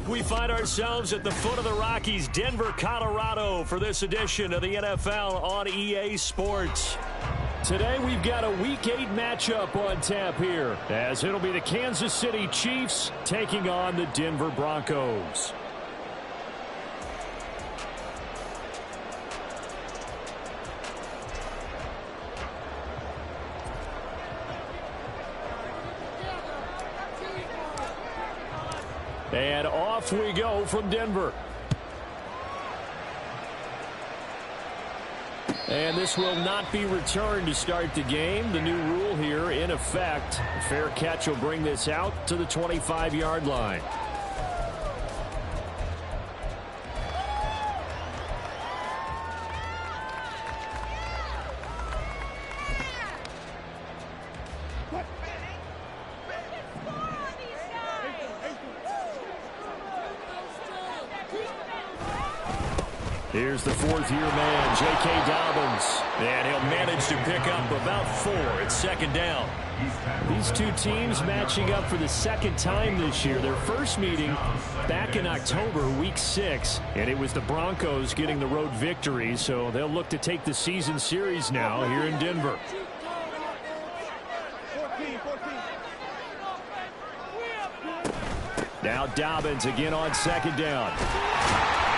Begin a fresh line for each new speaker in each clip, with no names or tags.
We find ourselves at the foot of the Rockies, Denver, Colorado, for this edition of the NFL on EA Sports. Today we've got a Week 8 matchup on tap here, as it'll be the Kansas City Chiefs taking on the Denver Broncos. And off we go from Denver. And this will not be returned to start the game. The new rule here in effect. A fair catch will bring this out to the 25-yard line. Here's the fourth-year man, J.K. Dobbins. And he'll manage to pick up about 4 at second down. These two teams matching up for the second time this year. Their first meeting back in October, Week 6. And it was the Broncos getting the road victory. So they'll look to take the season series now here in Denver. Now Dobbins again on second down.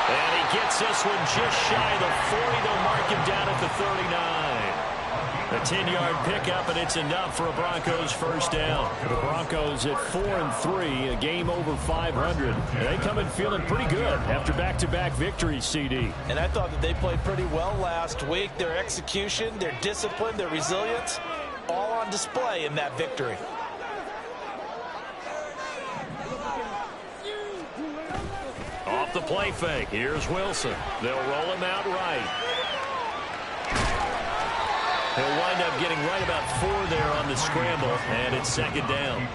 And he gets this one just shy of the 40. They'll mark him down at the 39. A 10-yard pickup, and it's enough for a Broncos first down. The Broncos at 4-3, a game over 500. And they come in feeling pretty good after back-to-back victories, CD.
And I thought that they played pretty well last week. Their execution, their discipline, their resilience, all on display in that victory.
Off the play fake, here's Wilson. They'll roll him out right. He'll wind up getting right about 4 there on the scramble, and it's second down.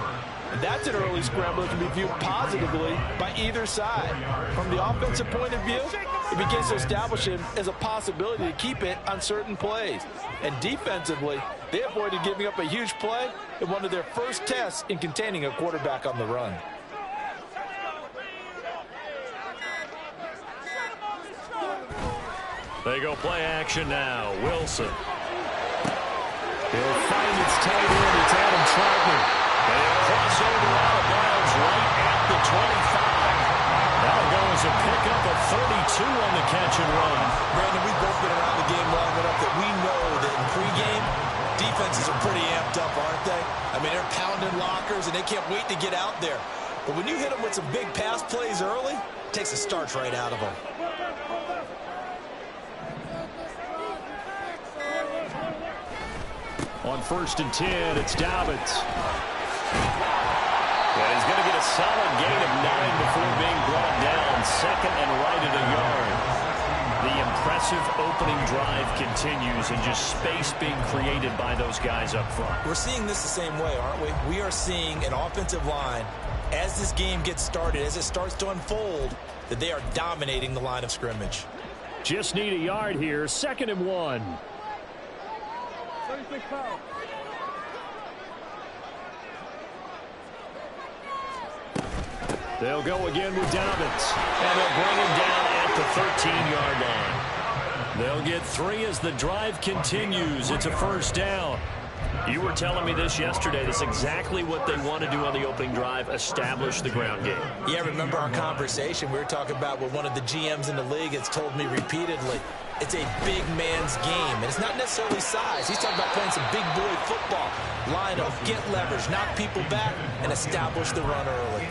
That's an early scramble that can be viewed positively by either side. From the offensive point of view, it begins to establish him as a possibility to keep it on certain plays. And defensively, they avoided giving up a huge play in one of their first tests in containing a quarterback on the run.
They go play action now. Wilson. He'll find its tight end. It's Adam Troutman. They'll cross over out of bounds right at the 25. Now goes a pickup of 32 on the catch and run.
Brandon, we've both been around the game long enough that we know that in pregame, defenses are pretty amped up, aren't they? I mean, they're pounding lockers, and they can't wait to get out there. But when you hit them with some big pass plays early, it takes the starch right out of them.
On 1st and 10, it's Dobbins. And he's going to get a solid gain of 9 before being brought down. Second and right at a yard. The impressive opening drive continues, and just space being created by those guys up front.
We're seeing this the same way, aren't we? We are seeing an offensive line, as this game gets started, as it starts to unfold, that they are dominating the line of scrimmage.
Just need a yard here. 2nd and 1. They'll go again with Dobbins, and they'll bring him down at the 13-yard line. They'll get 3 as the drive continues. It's a first down. You were telling me this yesterday. That's exactly what they want to do on the opening drive, establish the ground game.
Yeah, remember our conversation? We were talking about what one of the GMs in the league has told me repeatedly. It's a big man's game, and it's not necessarily size. He's talking about playing some big boy football. Line up, get leverage, knock people back, and establish the run early.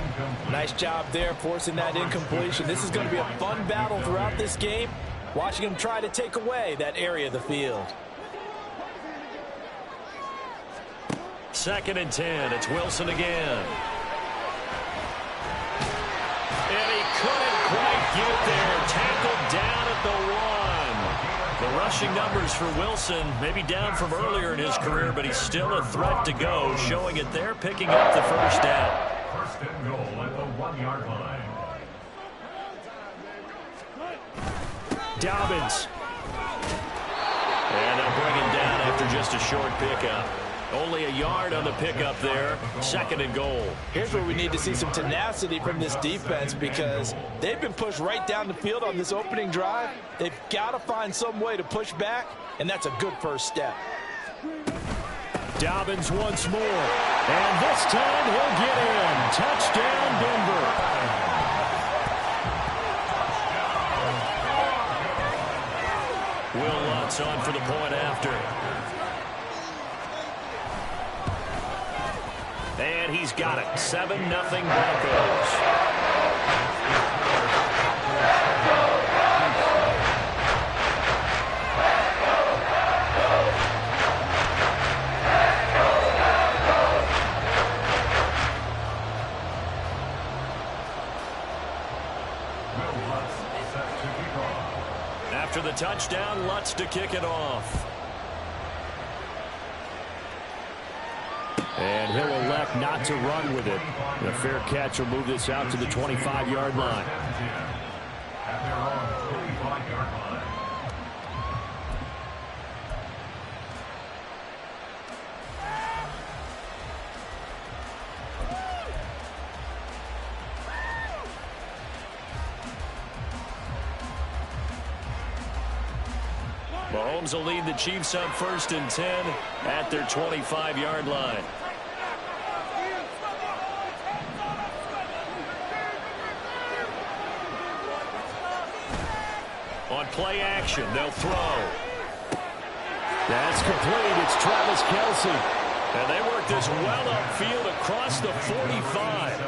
Nice job there, forcing that incompletion. This is going to be a fun battle throughout this game, watching him try to take away that area of the field.
2nd and 10. It's Wilson again. And he couldn't quite get there. Tackled down at the 1. The rushing numbers for Wilson maybe down from earlier in his career, but he's still a threat to go, showing it there, picking up the first down.
1st and goal at the 1-yard line.
Dobbins. And they'll bring him down after just a short pickup. Only a yard on the pickup there. 2nd and goal.
Here's where we need to see some tenacity from this defense because they've been pushed right down the field on this opening drive. They've got to find some way to push back, and that's a good first step.
Dobbins once more. And this time he'll get in. Touchdown, Denver. Will Lutz on for the point after. And he's got it. 7-0 Broncos. After the touchdown, Lutz to kick it off. And he'll elect not to run with it. A fair catch will move this out to the 25-yard line.
At their own 35-yard line.
Mahomes will lead the Chiefs up 1st and 10 at their 25-yard line. On play action, they'll throw. That's complete. It's Travis Kelce. And they work this well upfield across the 45.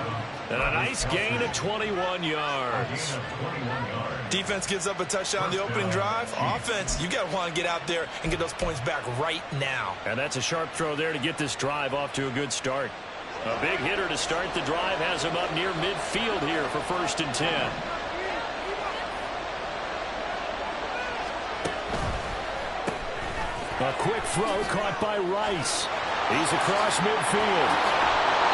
And a nice gain of 21 yards.
Defense gives up a touchdown on the opening drive. Offense, you got to want to get out there and get those points back right now.
And that's a sharp throw there to get this drive off to a good start. A big hitter to start the drive has him up near midfield here for 1st and 10. A quick throw caught by Rice. He's across midfield.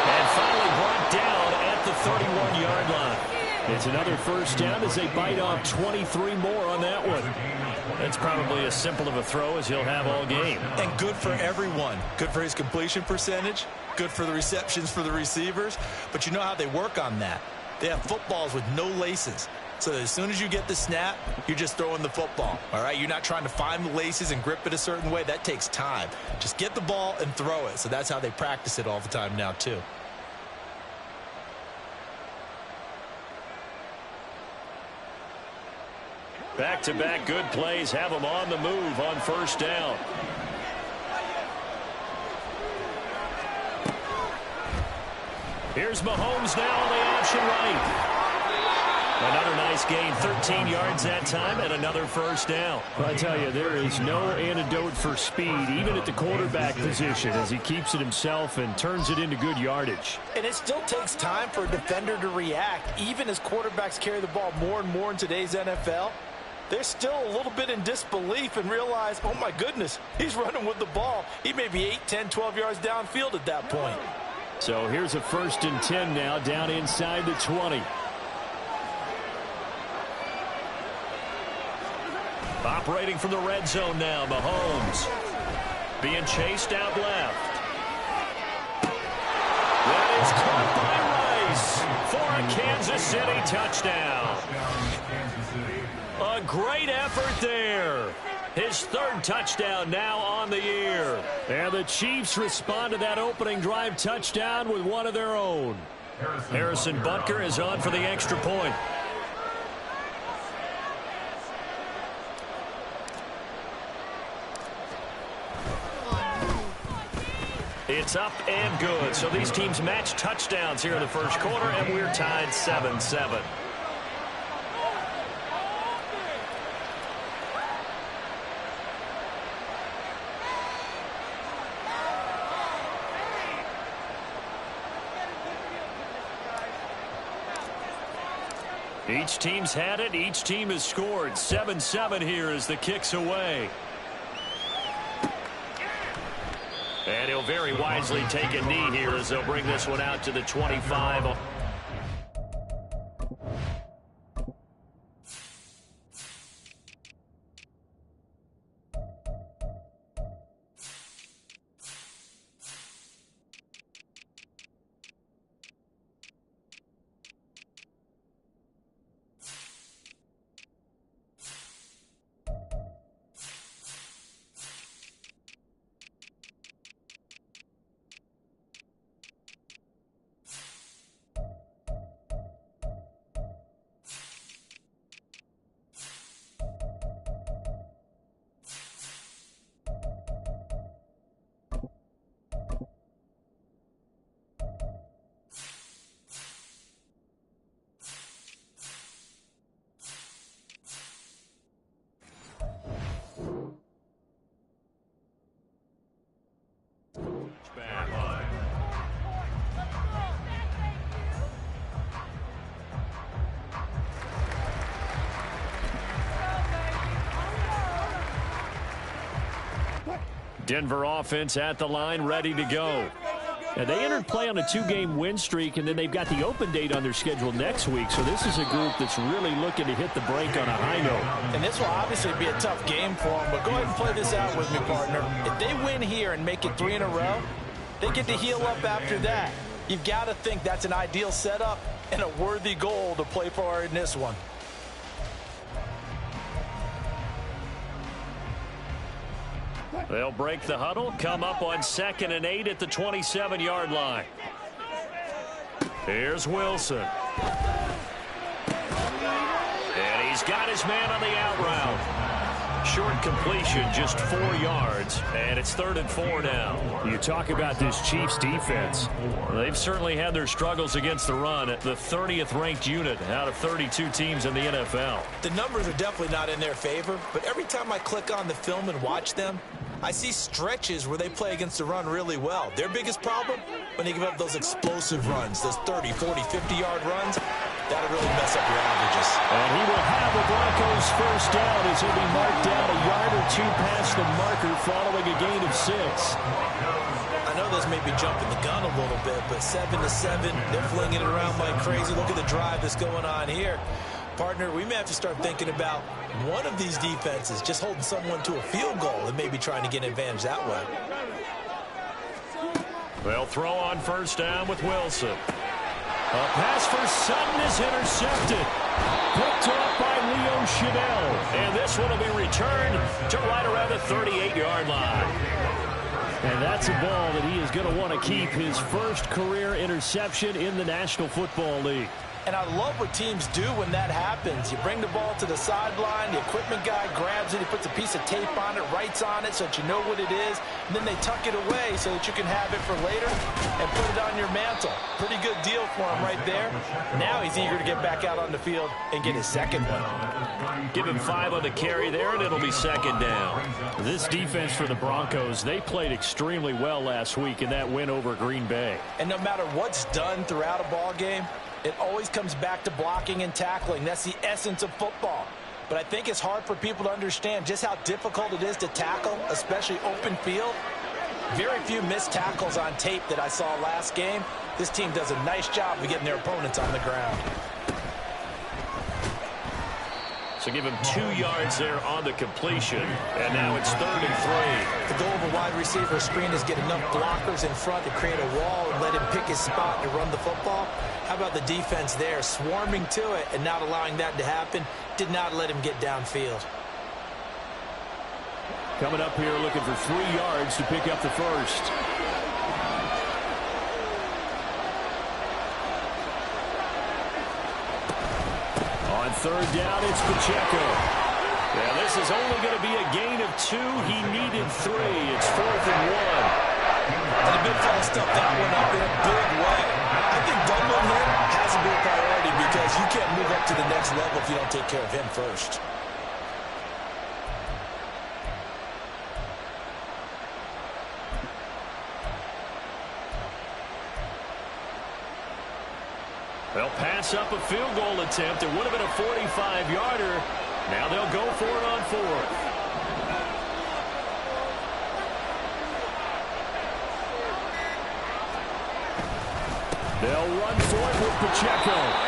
And finally brought down at the 31-yard line. It's another 1st down as they bite off 23 more on that one. That's probably as simple of a throw as he'll have all game.
And good for everyone. Good for his completion percentage. Good for the receptions for the receivers. But you know how they work on that. They have footballs with no laces. So as soon as you get the snap, you're just throwing the football. All right, you're not trying to find the laces and grip it a certain way. That takes time. Just get the ball and throw it. So that's how they practice it all the time now, too.
Back-to-back good plays have them on the move on 1st down. Here's Mahomes now on the option right. Another nice gain, 13 yards that time, and another 1st down. Well, I tell you, there is no antidote for speed, even at the quarterback position, as he keeps it himself and turns it into good yardage.
And it still takes time for a defender to react, even as quarterbacks carry the ball more and more in today's NFL. They're still a little bit in disbelief and realize, oh, my goodness, he's running with the ball. He may be 8, 10, 12 yards downfield at that point.
So here's a 1st and 10 now down inside the 20. Operating from the red zone now, Mahomes. Being chased out left. That is caught by Rice for a Kansas City touchdown. A great effort there. His 3rd touchdown now on the year. And the Chiefs respond to that opening drive touchdown with one of their own. Harrison Butker is on for the extra point. It's up and good. So these teams match touchdowns here in the 1st quarter, and we're tied 7-7. Each team's had it. Each team has scored. 7-7 here as the kick's away. And he'll very wisely take a knee here as they'll bring this one out to the 25. Denver offense at the line, ready to go. And they entered play on a 2-game win streak, and then they've got the open date on their schedule next week. So this is a group that's really looking to hit the break on a high note.
And this will obviously be a tough game for them, but go ahead and play this out with me, partner. If they win here and make it 3 in a row, they get to heal up after that. You've got to think that's an ideal setup and a worthy goal to play for in this one.
They'll break the huddle, come up on 2nd and 8 at the 27-yard line. Here's Wilson. And he's got his man on the out route. Short completion, just 4 yards, and it's 3rd and 4 now. You talk about this Chiefs defense. They've certainly had their struggles against the run, the 30th ranked unit out of 32 teams in the NFL.
The numbers are definitely not in their favor, but every time I click on the film and watch them, I see stretches where they play against the run really well. Their biggest problem, when they give up those explosive runs, those 30, 40, 50-yard runs, that'll really mess up your averages.
And he will have the Broncos first down as he'll be marked down a yard or 2 past the marker following a gain of 6.
I know this may be jumping the gun a little bit, but 7-7, they're flinging it around like crazy. Look at the drive that's going on here. Partner, we may have to start thinking about one of these defenses just holding someone to a field goal and maybe trying to get an advantage that way.
They'll throw on first down with Wilson. A pass for Sutton is intercepted. Picked up by Leo Chanel. And this one will be returned to right around the 38-yard line. And that's a ball that he is going to want to keep, his first career interception in the National Football League.
And I love what teams do when that happens. You bring the ball to the sideline, the equipment guy grabs it, he puts a piece of tape on it, writes on it so that you know what it is, and then they tuck it away so that you can have it for later and put it on your mantle. Pretty good deal for him right there. Now he's eager to get back out on the field and get his second one.
Give him 5 on the carry there, and it'll be 2nd down. This defense for the Broncos, they played extremely well last week in that win over Green Bay.
And no matter what's done throughout a ball game, it always comes back to blocking and tackling. That's the essence of football. But I think it's hard for people to understand just how difficult it is to tackle, especially open field. Very few missed tackles on tape that I saw last game. This team does a nice job of getting their opponents on the ground.
So give him 2 yards there on the completion. And now it's 3rd and 3.
The goal of a wide receiver screen is get enough blockers in front to create a wall and let him pick his spot to run the football. How about the defense there, swarming to it and not allowing that to happen? Did not let him get downfield.
Coming up here looking for 3 yards to pick up the first. On 3rd down, it's Pacheco. Now, this is only going to be a gain of 2. He needed 3. It's 4th and 1.
And the big fella stuffed that one up in a big way. I think doubling him has to be a priority because you can't move up to the next level if you don't take care of him first.
They'll pass up a field goal attempt. It would have been a 45-yarder. Now they'll go for it on 4th. They'll run for it with Pacheco.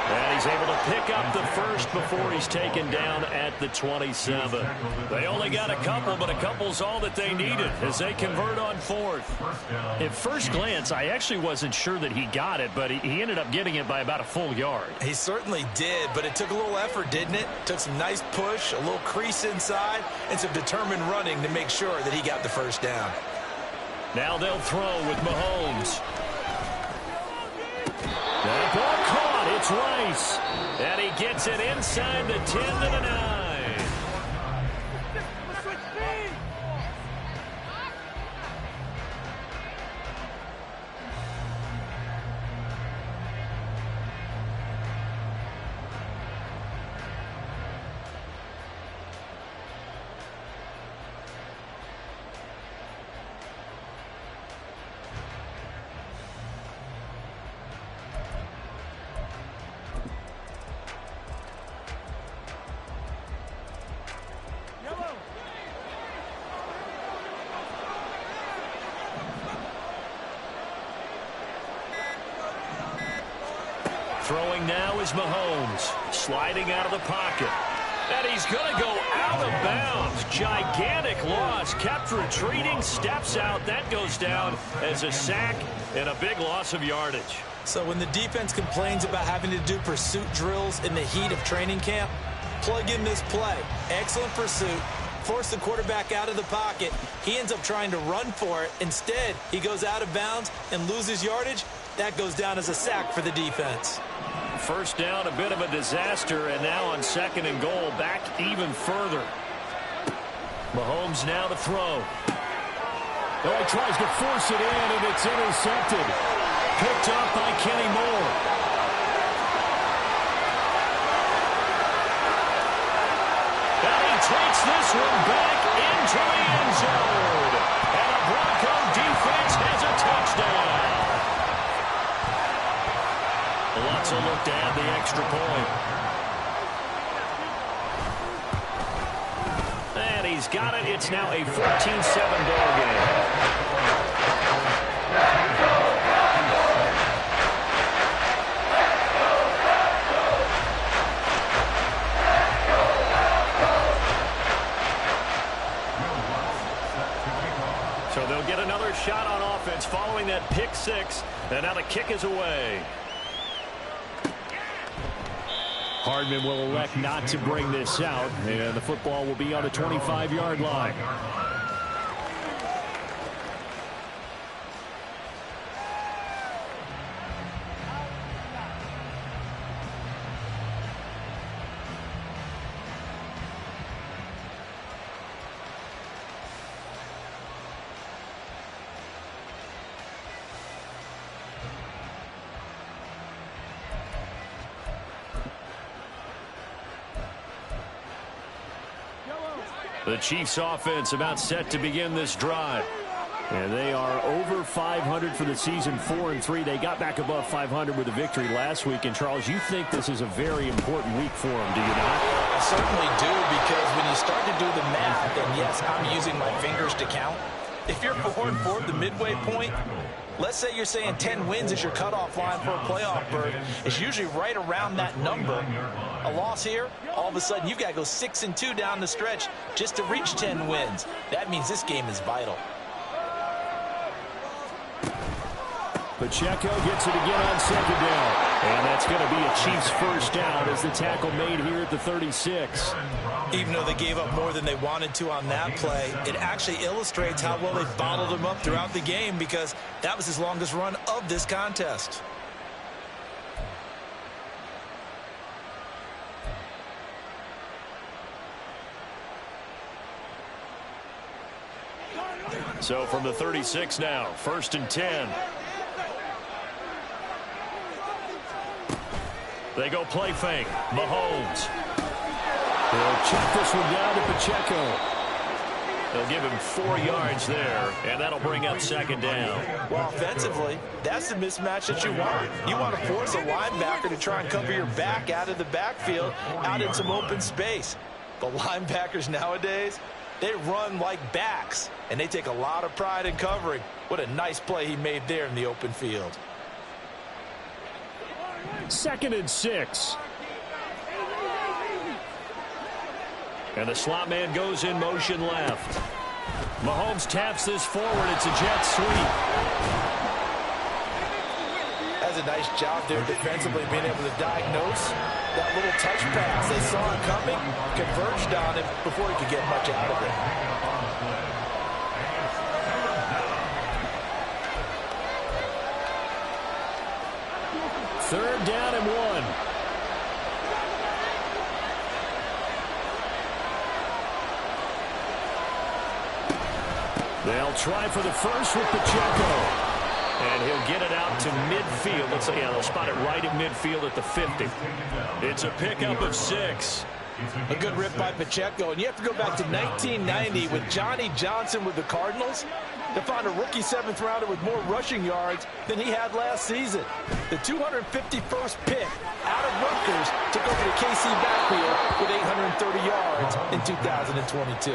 And he's able to pick up the first before he's taken down at the 27. They only got a couple, but a couple's all that they needed as they convert on 4th. At first glance, I actually wasn't sure that he got it, but he ended up getting it by about a full yard.
He certainly did, but it took a little effort, didn't it? Took some nice push, a little crease inside, and some determined running to make sure that he got the first down.
Now they'll throw with Mahomes. That ball caught. It's Rice. And he gets it inside the 10 to the 9. Throwing now is Mahomes. Sliding out of the pocket. And he's going to go out of bounds. Gigantic loss. Kept retreating. Steps out. That goes down as a sack and a big loss of yardage.
So when the defense complains about having to do pursuit drills in the heat of training camp, plug in this play. Excellent pursuit. Force the quarterback out of the pocket. He ends up trying to run for it. Instead, he goes out of bounds and loses yardage. That goes down as a sack for the defense.
First down, a bit of a disaster, and now on 2nd and goal, back even further. Mahomes now to throw. Oh, he tries to force it in, and it's intercepted. Picked up by Kenny Moore. And he takes this one back into the end zone. And the Bronco defense has a touchdown. Lots of look to add the extra point. And he's got it. It's now a 14-7 ball game. So they'll get another shot on offense following that pick six. And now the kick is away. Hardman will elect not to bring this out, and the football will be on the 25-yard line. The Chiefs offense about set to begin this drive. And they are over 500 for the season, 4-3. They got back above 500 with a victory last week. And, Charles, you think this is a very important week for them, do you not?
I certainly do, because when you start to do the math, and yes, I'm using my fingers to count. If you're 4-4 the midway point, let's say you're saying 10 wins is your cutoff line for a playoff berth. It's usually right around that number. A loss here, all of a sudden you've got to go 6-2 down the stretch just to reach 10 wins. That means this game is vital.
Pacheco gets it again on 2nd down. And that's going to be a Chiefs first down as the tackle made here at the 36.
Even though they gave up more than they wanted to on that play, it actually illustrates how well they bottled him up throughout the game, because that was his longest run of this contest.
So from the 36 now, 1st and 10. They go play fake. Mahomes. They'll check this one down to Pacheco. They'll give him 4 yards there, and that'll bring up 2nd down.
Well, offensively, that's the mismatch that you want. You want to force a linebacker to try and cover your back out of the backfield, out in some open space. But linebackers nowadays, they run like backs, and they take a lot of pride in covering. What a nice play he made there in the open field.
2nd and 6. And the slot man goes in motion left. Mahomes taps this forward. It's a jet sweep.
That's a nice job there defensively, being able to diagnose that little touch pass. They saw it coming, converged on him before he could get much out of it.
Third down and 1. They'll try for the first with Pacheco. And he'll get it out to midfield. Let's say, yeah, they'll spot it right at midfield at the 50. It's a pickup of 6.
A good rip by Pacheco. And you have to go back to 1990 with Johnny Johnson with the Cardinals to find a rookie 7th rounder with more rushing yards than he had last season. The 251st pick out of Rutgers took over the KC back backfield with 830 yards in 2022.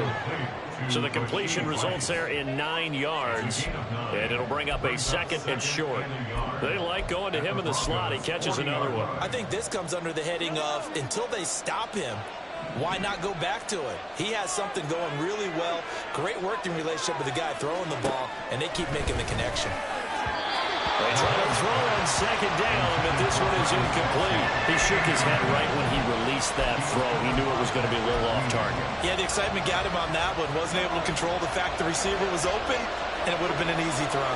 So the completion results there in 9 yards, and it'll bring up a 2nd and short. They like going to him in the slot. He catches another one.
I think this comes under the heading of until they stop him, why not go back to it? He has something going really well. Great working relationship with the guy throwing the ball, and they keep making the connection.
They try to throw on 2nd down, but this one is incomplete. He shook his head right when he released that throw. He knew it was going to be a little off target.
Yeah, the excitement got him on that one. Wasn't able to control the fact the receiver was open, and it would have been an easy throw.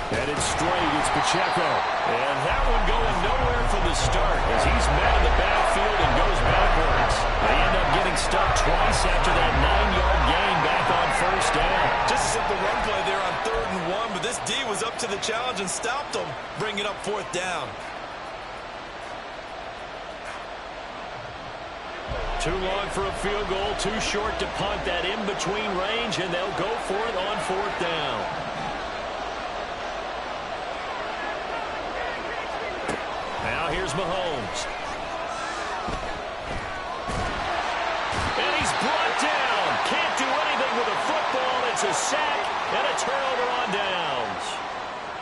Headed straight, it's Pacheco. And that one going nowhere from the start as he's met in the backfield and goes backwards. They end up getting stuck twice after that 9-yard gain back on 1st down.
Just a simple run play there on 3rd and 1, but this D was up to the challenge and stopped him, bringing up 4th down.
Too long for a field goal, too short to punt that in-between range, and they'll go for it on 4th down. Now here's Mahomes. And he's brought down. Can't do anything with a football. It's a sack and a turnover on downs.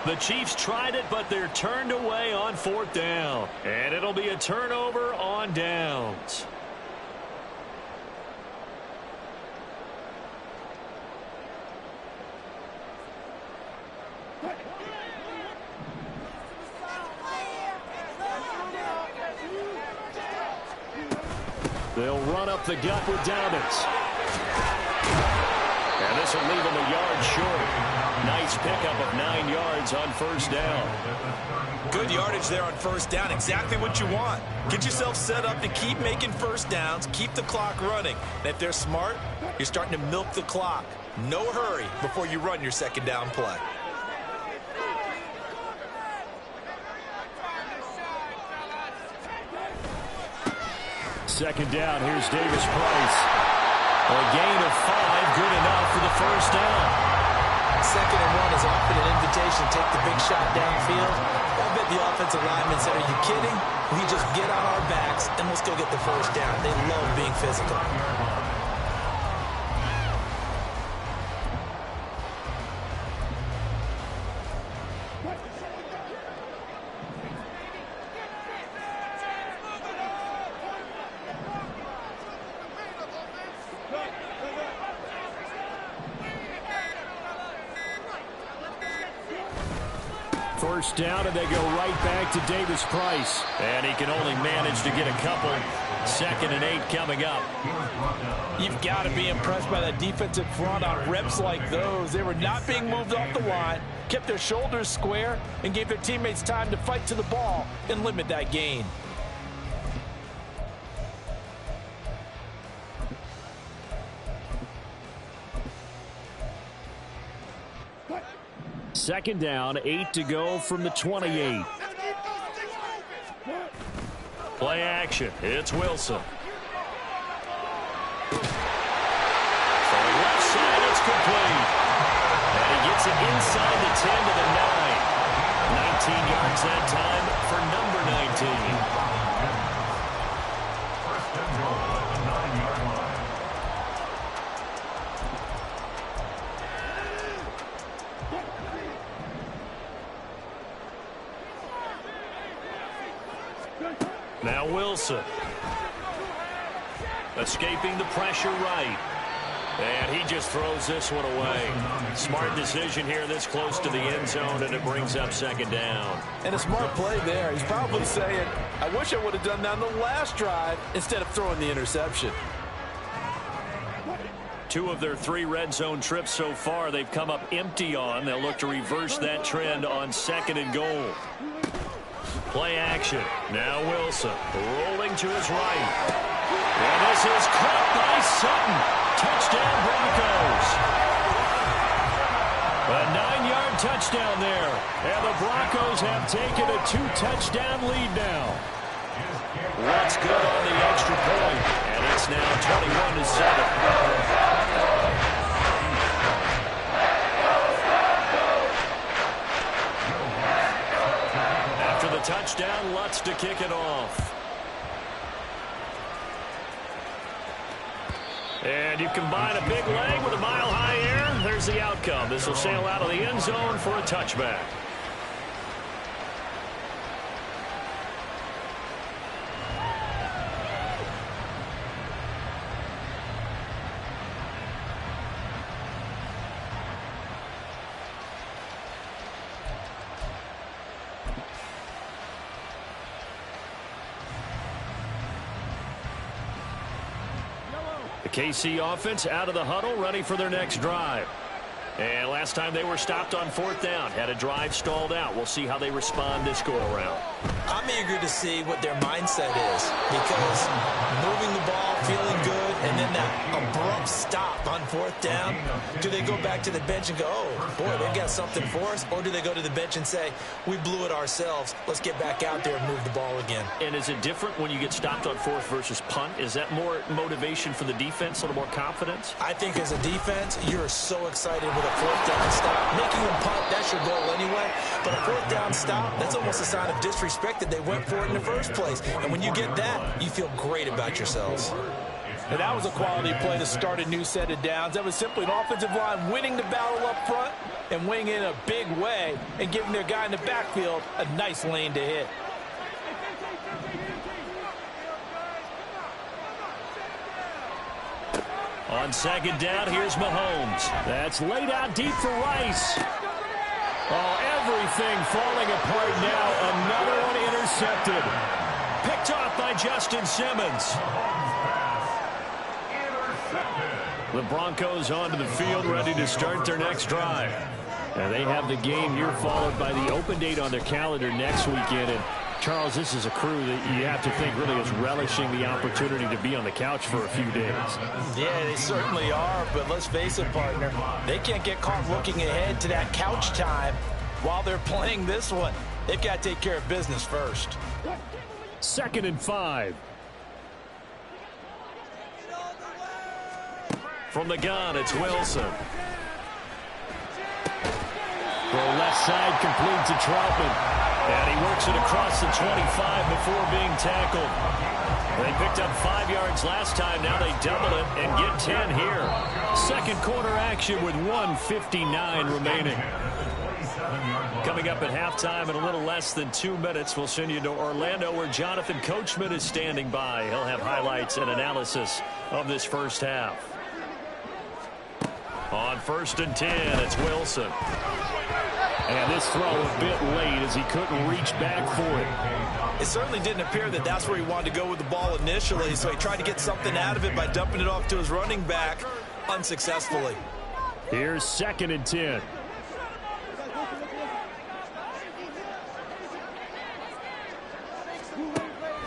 The Chiefs tried it, but they're turned away on 4th down. And it'll be a turnover on downs. They'll run up the gut with Dobbins. And this will leave him a yard short. Nice pickup of 9 yards on 1st down.
Good yardage there on 1st down. Exactly what you want. Get yourself set up to keep making 1st downs, keep the clock running. And if they're smart, you're starting to milk the clock. No hurry before you run your 2nd down play.
Second down, here's Davis Price. A gain of 5, good enough for the 1st down.
2nd and 1 is often an invitation to take the big shot downfield. I bet the offensive lineman said, are you kidding? We just get on our backs and we'll still get the 1st down. They love being physical.
First down, and they go right back to Davis Price. And he can only manage to get a couple. 2nd and 8 coming up.
You've got to be impressed by that defensive front on reps like those. They were not being moved off the line, kept their shoulders square, and gave their teammates time to fight to the ball and limit that gain.
Second down, 8 to go from the 28. Play action. It's Wilson. From the left side, it's complete. And he gets it inside the 10 to the 9. 19 yards that time for number 19. Now Wilson. Escaping the pressure right. And he just throws this one away. Smart decision here this close to the end zone, and it brings up 2nd down.
And a smart play there. He's probably saying, I wish I would have done that on the last drive instead of throwing the interception.
2 of their 3 red zone trips so far they've come up empty on. They'll look to reverse that trend on 2nd and goal. Play action. Now Wilson rolling to his right. And this is caught by Sutton. Touchdown Broncos. A 9-yard touchdown there. And the Broncos have taken a 2-touchdown lead now. What's good on the extra point? And it's now 21-7. touchdown, Lutz to kick it off. And you combine a big leg with a mile-high air, there's the outcome. This will sail out of the end zone for a touchback. KC offense out of the huddle, ready for their next drive. And last time they were stopped on 4th down, had a drive stalled out. We'll see how they respond this go-around.
I'm eager to see what their mindset is, because moving the ball, feeling good, and then that abrupt stop on 4th down, do they go back to the bench and go, oh, boy, they got something for us? Or do they go to the bench and say, we blew it ourselves, let's get back out there and move the ball again?
And is it different when you get stopped on 4th versus punt? Is that more motivation for the defense, a little more confidence?
I think as a defense, you're so excited with a 4th down stop. Making them punt, that's your goal anyway. But a 4th down stop, that's almost a sign of disrespect that they went for it in the first place. And when you get that, you feel great about yourselves.
And that was a quality play to start a new set of downs. That was simply an offensive line winning the battle up front and winning in a big way and giving their guy in the backfield a nice lane to hit.
On 2nd down, here's Mahomes. That's laid out deep for Rice. Oh, everything falling apart now. Another one intercepted. Picked off by Justin Simmons. The Broncos onto the field, ready to start their next drive. And they have the game here followed by the open date on their calendar next weekend. And Charles, this is a crew that you have to think really is relishing the opportunity to be on the couch for a few days.
Yeah, they certainly are, but let's face it, partner. They can't get caught looking ahead to that couch time while they're playing this one. They've got to take care of business first.
2nd and 5. From the gun, it's Wilson. Throw left side, complete to Troutman. And he works it across the 25 before being tackled. They picked up 5 yards last time. Now they double it and get 10 here. 2nd quarter action with 1:59 remaining. Coming up at halftime in a little less than 2 minutes, we'll send you to Orlando where Jonathan Coachman is standing by. He'll have highlights and analysis of this first half. On 1st and 10, it's Wilson. And this throw a bit late as he couldn't reach back for it.
It certainly didn't appear that that's where he wanted to go with the ball initially, so he tried to get something out of it by dumping it off to his running back unsuccessfully.
Here's 2nd and 10.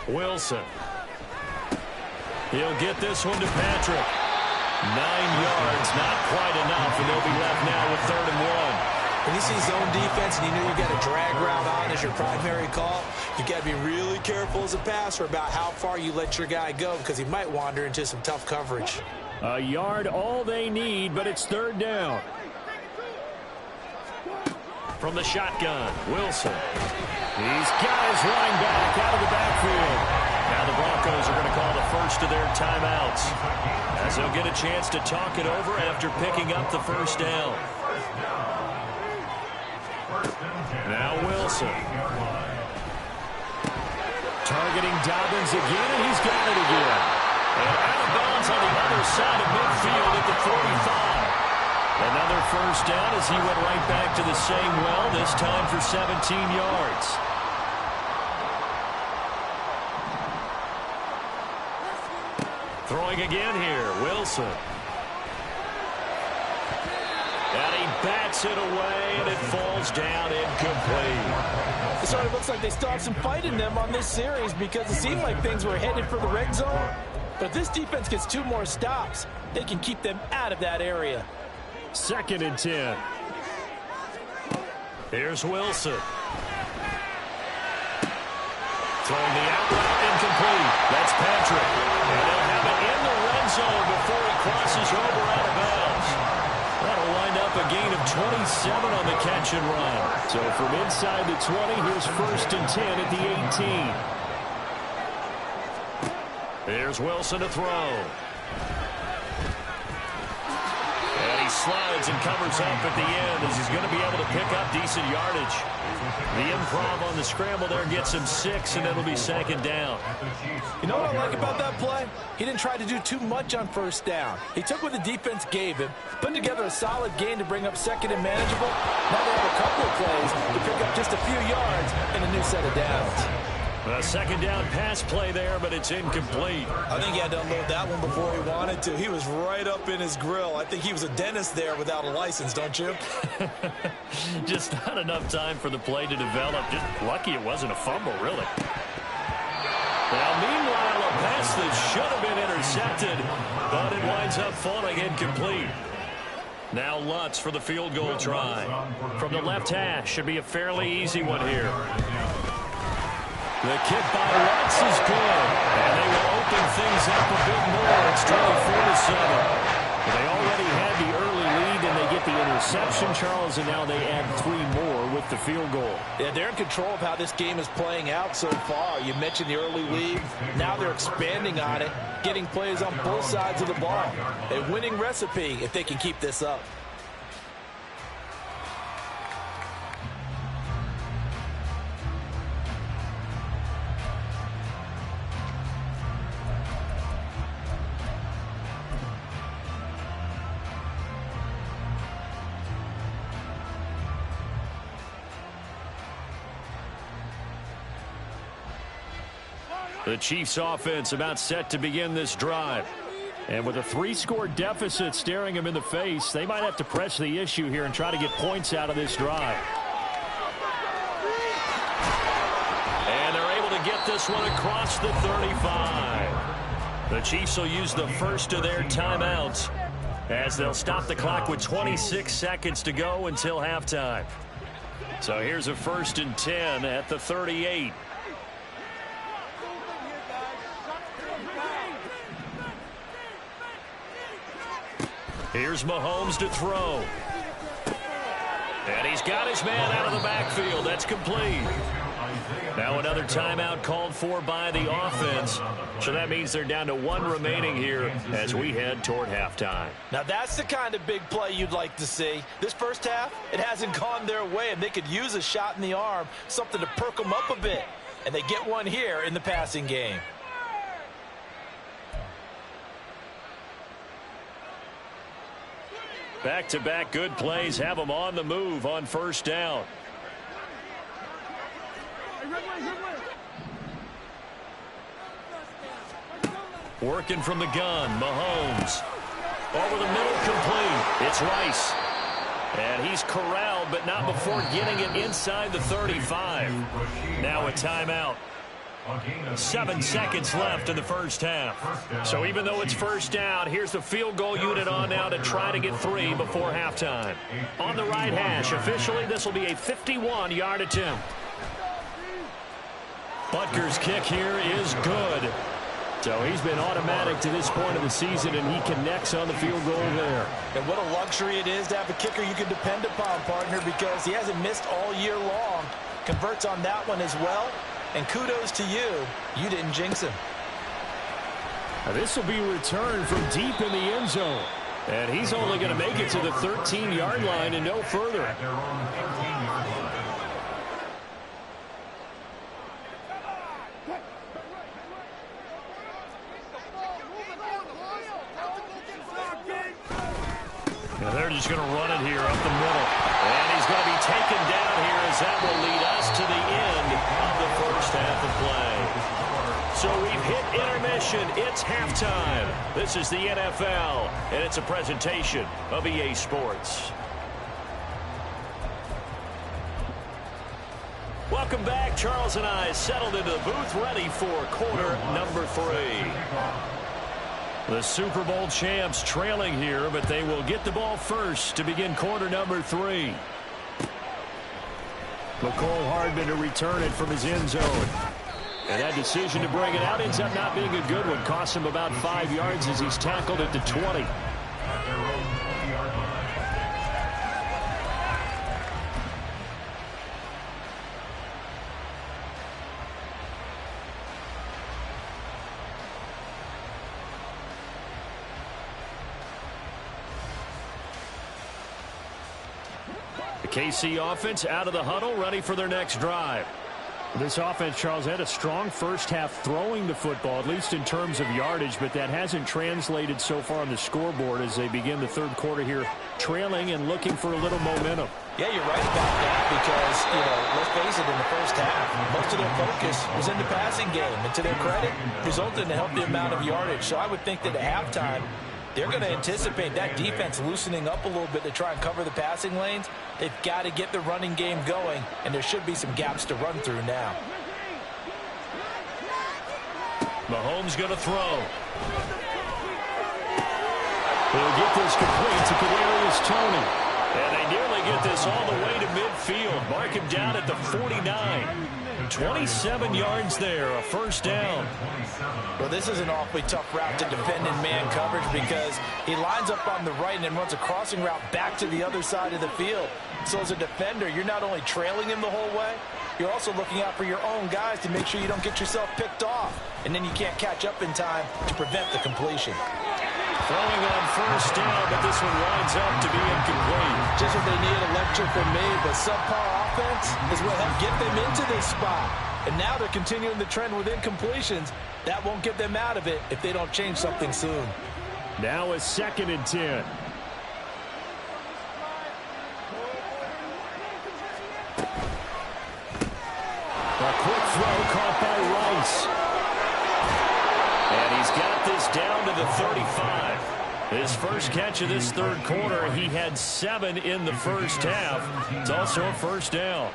Wilson. He'll get this one to Patrick. 9 yards, not quite enough, and they'll be left now with 3rd and 1.
When you see zone defense and you know you've got a drag route on as your primary call, you've got to be really careful as a passer about how far you let your guy go because he might wander into some tough coverage.
A yard all they need, but it's 3rd down. From the shotgun, Wilson. He's got his running back out of the backfield. Now the Broncos are going to call the first of their timeouts as they'll get a chance to talk it over after picking up the 1st down. Now Wilson. Targeting Dobbins again, and he's got it again. And out of bounds on the other side of midfield at the 45. Another 1st down as he went right back to the same well, this time for 17 yards. Throwing again here, Wilson. And he bats it away, and it falls down incomplete.
It sort of looks like they still have some fight in them on this series because it seemed like things were headed for the red zone. But if this defense gets 2 more stops, they can keep them out of that area.
2nd and 10. Here's Wilson. Throwing the out route incomplete. That's Patrick. And they'll have it in the red zone before he crosses over out of bounds. That'll wind up a gain of on the catch and run. So from inside the 20, here's 1st and 10 at the 18. Here's Wilson to throw. And he slides and covers up at the end as he's going to be able to pick up decent yardage. The improv on the scramble there gets him 6, and it'll be 2nd down.
You know what I like about that play? He didn't try to do too much on 1st down. He took what the defense gave him, put together a solid gain to bring up 2nd and manageable. Now they have a couple of plays to pick up just a few yards and a new set of downs.
A 2nd down pass play there, but it's incomplete.
I think he had to unload that one before he wanted to. He was right up in his grill. I think he was a dentist there without a license, don't you?
Just not enough time for the play to develop. Just lucky it wasn't a fumble, really. Now, meanwhile, a pass that should have been intercepted, but it winds up falling incomplete. Now Lutz for the field goal try. From the left hash, should be a fairly easy one here. The kick by Lutz is good, and they will open things up a bit more. It's 24-7. They already had the early lead, and they get the interception, Charles, and now they add 3 more with the field goal.
Yeah, they're in control of how this game is playing out so far. You mentioned the early lead. Now they're expanding on it, getting plays on both sides of the ball. A winning recipe if they can keep this up.
The Chiefs offense about set to begin this drive. And with a 3-score deficit staring them in the face, they might have to press the issue here and try to get points out of this drive. And they're able to get this one across the 35. The Chiefs will use the first of their timeouts as they'll stop the clock with 26 seconds to go until halftime. So here's a 1st and 10 at the 38. Here's Mahomes to throw. And he's got his man out of the backfield. That's complete. Now another timeout called for by the offense. So that means they're down to 1 remaining here as we head toward halftime.
Now that's the kind of big play you'd like to see. This first half, it hasn't gone their way, and they could use a shot in the arm, something to perk them up a bit. And they get one here in the passing game.
Back-to-back good plays have them on the move on 1st down. Working from the gun, Mahomes. Over the middle, complete. It's Rice. And he's corralled, but not before getting it inside the 35. Now a timeout. 7 seconds left in the first half. So even though it's 1st down, here's the field goal unit on now to try to get 3 before halftime. On the right hash, officially this will be a 51-yard attempt. Butker's kick here is good. So he's been automatic to this point of the season, and he connects on the field goal there.
And what a luxury it is to have a kicker you can depend upon, partner, because he hasn't missed all year long. Converts on that one as well. And kudos to you. You didn't jinx him.
Now this will be returned from deep in the end zone. And he's only going to make it to the 13-yard line and no further. Now they're just going to run it here up the middle. And he's going to be taken down here as that will lead us to the end of the first half of play. So we've hit intermission. It's halftime. This is the NFL, and it's a presentation of EA Sports. Welcome back. Charles and I settled into the booth, ready for quarter number 3. The Super Bowl champs trailing here, but they will get the ball first to begin quarter number 3. McCole Hardman to return it from his end zone. And that decision to bring it out ends up not being a good one. Costs him about 5 yards as he's tackled at the 20. KC offense out of the huddle, ready for their next drive. This offense, Charles, had a strong first half throwing the football, at least in terms of yardage, but that hasn't translated so far on the scoreboard as they begin the third quarter here, trailing and looking for a little momentum.
Yeah, you're right about that because, let's face it, in the first half, most of their focus was in the passing game. And to their credit, resulted in a healthy amount of yardage. So I would think that at halftime, they're going to anticipate that defense loosening up a little bit to try and cover the passing lanes. They've got to get the running game going, and there should be some gaps to run through now.
Mahomes going to throw. He'll get this complete to Kadarius Toney. And they nearly get this all the way to midfield. Mark him down at the 49. 27 yards there, a first down.
Well, this is an awfully tough route to defend in man coverage because he lines up on the right and then runs a crossing route back to the other side of the field. So as a defender, you're not only trailing him the whole way, you're also looking out for your own guys to make sure you don't get yourself picked off. And then you can't catch up in time to prevent the completion.
Throwing on first down, but this one winds up to be incomplete.
Just what they need, a lecture from me, but subpar offense is what helped get them into this spot. And now they're continuing the trend with incompletions. That won't get them out of it if they don't change something soon.
Now a 2nd and 10. A quick throw caught by Rice. And he's got this down to the 35. His first catch of this third quarter, he had 7 in the first half. It's also a first down.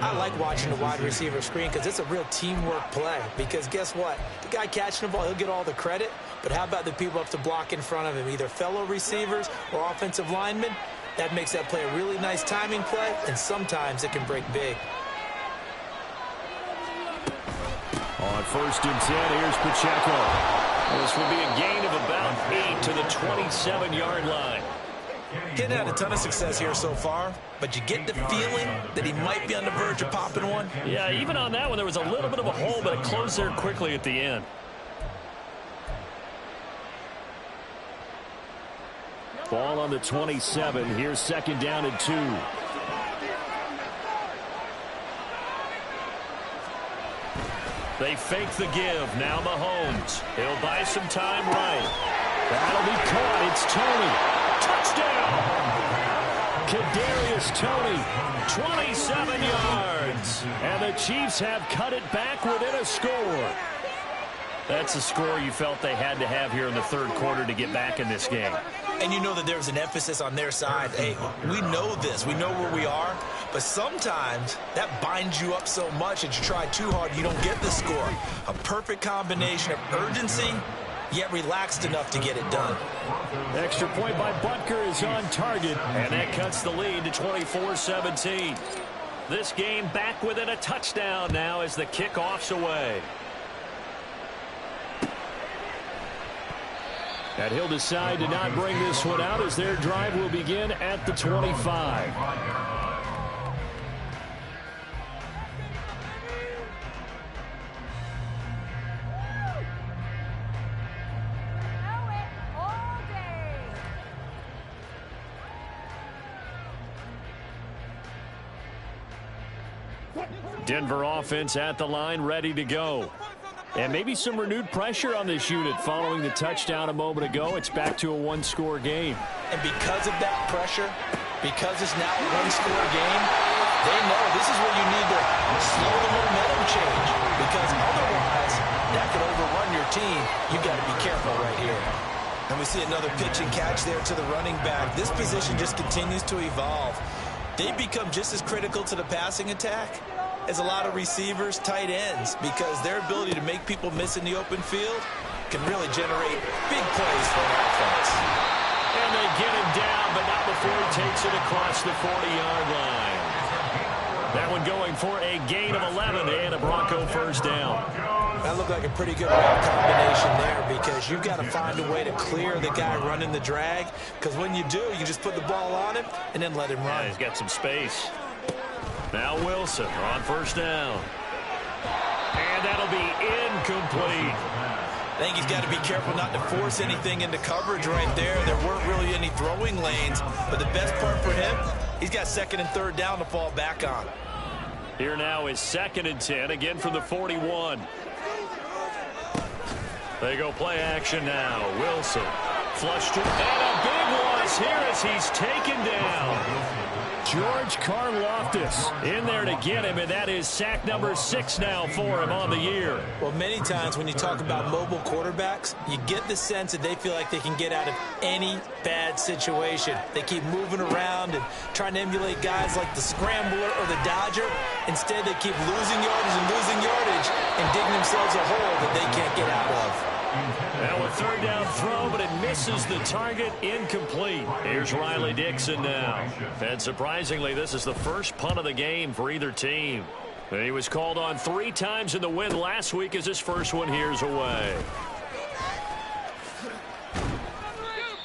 I like watching the wide receiver screen because it's a real teamwork play. Because guess what? The guy catching the ball, he'll get all the credit. But how about the people up to block in front of him, either fellow receivers or offensive linemen? That makes that play a really nice timing play, and sometimes it can break big.
On 1st and 10, here's Pacheco. This will be a gain of about 8 to the 27-yard line.
Getting had a ton of success here so far, but you get the feeling that he might be on the verge of popping one.
Yeah, even on that one, there was a little bit of a hole, but it closed there quickly at the end. Ball on the 27. Here's 2nd down and 2. They fake the give. Now Mahomes. He'll buy some time right. That'll be caught. It's Toney. Touchdown. Kadarius Toney. 27 yards. And the Chiefs have cut it back within a score. That's a score you felt they had to have here in the third quarter to get back in this game.
And you know that there's an emphasis on their side. Hey, we know this. We know where we are. But sometimes that binds you up so much that you try too hard, you don't get the score. A perfect combination of urgency, yet relaxed enough to get it done.
Extra point by Butker is on target, and that cuts the lead to 24-17. This game back within a touchdown now as the kickoff's away. And he'll decide to not bring this one out as their drive will begin at the 25. Denver offense at the line, ready to go. And maybe some renewed pressure on this unit following the touchdown a moment ago. It's back to a one-score game.
And because of that pressure, because it's now a one-score game, they know this is where you need to slow the momentum change. Because otherwise, that could overrun your team. You've got to be careful right here.
And we see another pitch and catch there to the running back. This position just continues to evolve. They become just as critical to the passing attack as a lot of receivers, tight ends, because their ability to make people miss in the open field can really generate big plays for an offense.
And they get him down, but not before he takes it across the 40-yard line. That one going for a gain of 11 and a Bronco first down.
That looked like a pretty good route combination there because you've got to find a way to clear the guy running the drag, because when you do, you just put the ball on him and then let him run.
Yeah, he's got some space. Now Wilson on first down. And that'll be incomplete.
I think he's got to be careful not to force anything into coverage right there. There weren't really any throwing lanes, but the best part for him, He's got second and third down to fall back on.
Here now is 2nd and 10, again from the 41. They go play action now. Wilson flushed it, and a big loss here as he's taken down. George Karlaftis in there to get him, and that is sack number 6 now for him on the year.
Well, many times when you talk about mobile quarterbacks, you get the sense that they feel like they can get out of any bad situation. They keep moving around and trying to emulate guys like the Scrambler or the Dodger. Instead, they keep losing yardage and digging themselves a hole that they can't get out of.
Now a 3rd down throw, but it misses the target, incomplete. Here's Riley Dixon now. And surprisingly, this is the first punt of the game for either team. He was called on 3 times in the win last week as his first one here's away.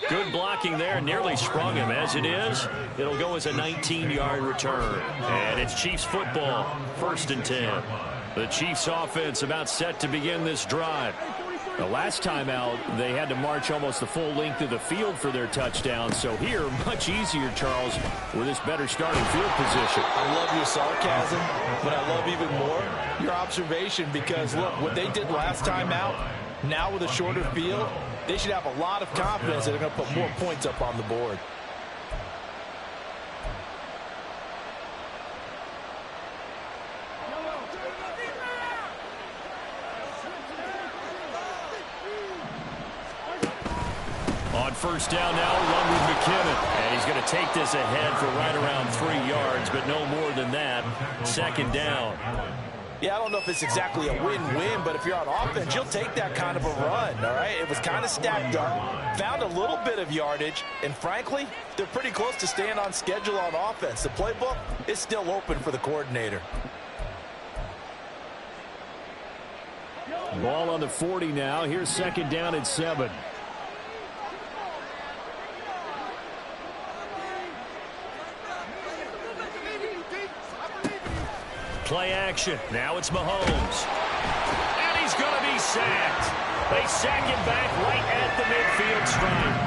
Good blocking there, nearly sprung him. As it is, it'll go as a 19-yard return. And it's Chiefs football, 1st and 10. The Chiefs offense about set to begin this drive. The last time out, they had to march almost the full length of the field for their touchdown. So here, much easier, Charles, with this better starting field position.
I love your sarcasm, but I love even more your observation because, look, what they did last time out, now with a shorter field, they should have a lot of confidence that they're going to put more points up on the board.
On 1st down now, run with McKinnon. And he's going to take this ahead for right around 3 yards, but no more than that. 2nd down.
Yeah, I don't know if it's exactly a win-win, but if you're on offense, you'll take that kind of a run, all right? It was kind of stacked up, found a little bit of yardage, and frankly, they're pretty close to staying on schedule on offense. The playbook is still open for the coordinator.
Ball on the 40 now. Here's 2nd down and 7. Play action. Now it's Mahomes. And he's going to be sacked. They sack him back right at the midfield stripe.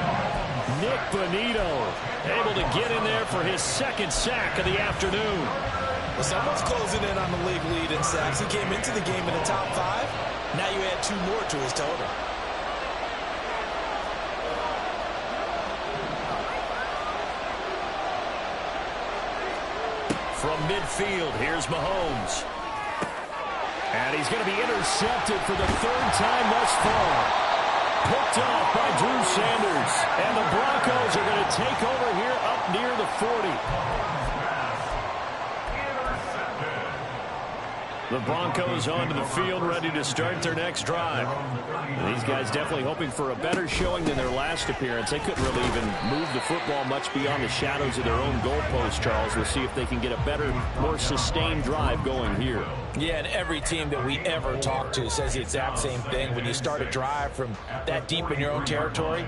Nick Bonito able to get in there for his 2nd sack of the afternoon.
Well, someone's closing in on the league lead in sacks. He came into the game in the top 5. Now you add 2 more to his total.
From midfield, here's Mahomes. And he's going to be intercepted for the 3rd time thus far. Picked off by Drew Sanders. And the Broncos are going to take over here up near the 40. The Broncos onto the field, ready to start their next drive. These guys definitely hoping for a better showing than their last appearance. They couldn't really even move the football much beyond the shadows of their own goalpost, Charles. We'll see if they can get a better, more sustained drive going here.
Yeah, and every team that we ever talk to says the exact same thing. When you start a drive from that deep in your own territory,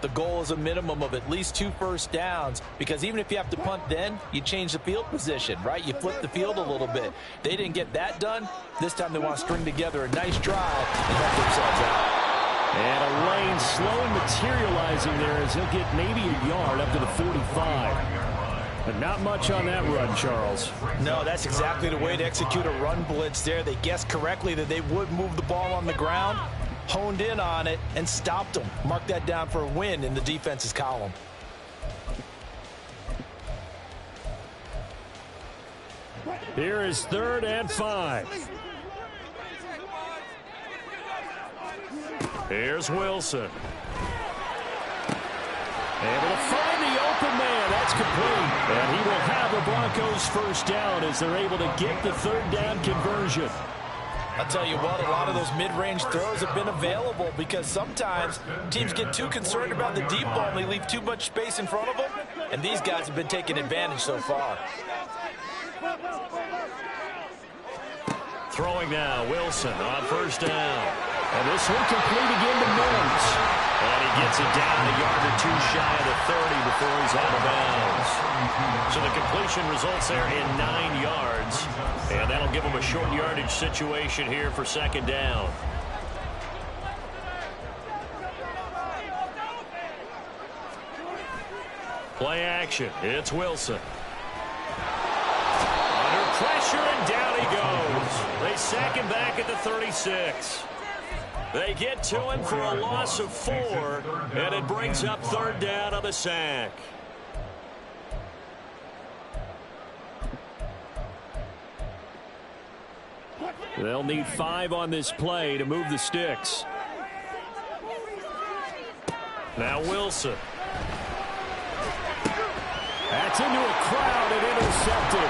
the goal is a minimum of at least 2 first downs, because even if you have to punt then, you change the field position, right? You flip the field a little bit. They didn't get that done. This time they want to string together a nice drive and help themselves out.
And a lane slowly materializing there as he'll get maybe a yard up to the 45. But not much on that run, Charles.
No, that's exactly the way to execute a run blitz there. They guessed correctly that they would move the ball on the ground, honed in on it, and stopped them. Mark that down for a win in the defense's column.
Here is 3rd and 5. Here's Wilson. Able to find the open man. That's complete. And he will have the Broncos 1st down as they're able to get the 3rd down conversion.
I'll tell you what, a lot of those mid-range throws have been available because sometimes teams get too concerned about the deep ball and they leave too much space in front of them, and these guys have been taking advantage so far.
Throwing now, Wilson on 1st down. And this one complete again to Mills. And he gets it down a yard or 2 shy of the 30 before he's out of bounds. So the completion results there in 9 yards. And that'll give him a short yardage situation here for 2nd down. Play action. It's Wilson. pressure, and down he goes. They sack him back at the 36. They get to him for a loss of 4, and it brings up 3rd down on the sack. They'll need 5 on this play to move the sticks. Now Wilson. That's into a crowd and intercepted.